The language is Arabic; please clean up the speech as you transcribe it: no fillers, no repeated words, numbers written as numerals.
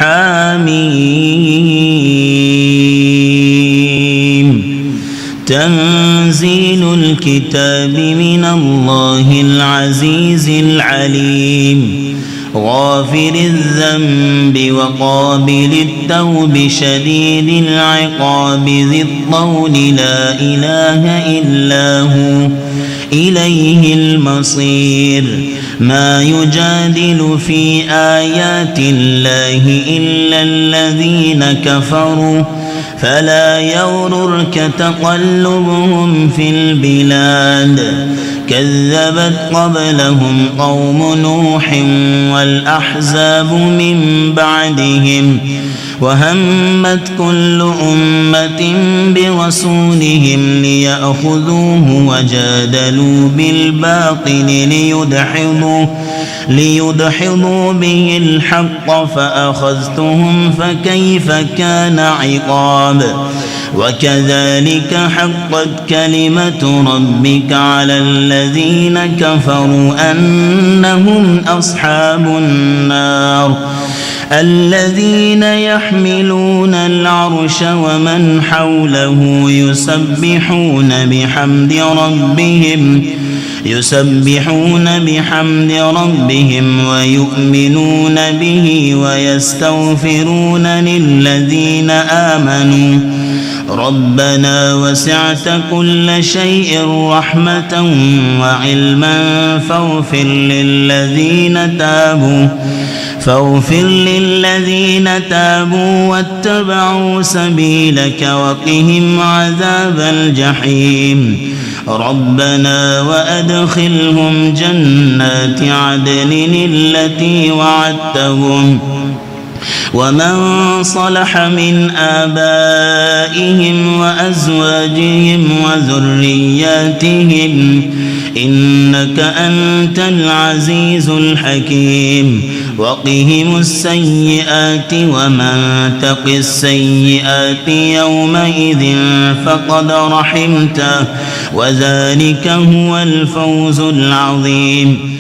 حميم تنزيل الكتاب من الله العزيز العليم غافر الذنب وقابل التوب شديد العقاب ذي الطول لا إله إلا هو إليه المصير ما يجادل في آيات الله إلا الذين كفروا فلا يغررك تقلبهم في البلاد كذبت قبلهم قوم نوح والأحزاب من بعدهم وهمت كل أمة برسولهم ليأخذوه وجادلوا بالباطل ليدحضوا به الحق فأخذتهم فكيف كان عقاب وكذلك حقت كلمة ربك على الذين كفروا أنهم أصحاب النار الذين يحملون العرش ومن حوله يسبحون بحمد ربهم ويؤمنون به ويستغفرون للذين آمنوا ربنا وسعت كل شيء رحمة وعلما فاغفر للذين تابوا واتبعوا سبيلك وقهم عذاب الجحيم ربنا وأدخلهم جنات عدن التي وعدتهم ومن صلح من آبائهم وأزواجهم وذرياتهم إنك أنت العزيز الحكيم وقهم السيئات ومن تق السيئات يومئذ فقد رحمته وذلك هو الفوز العظيم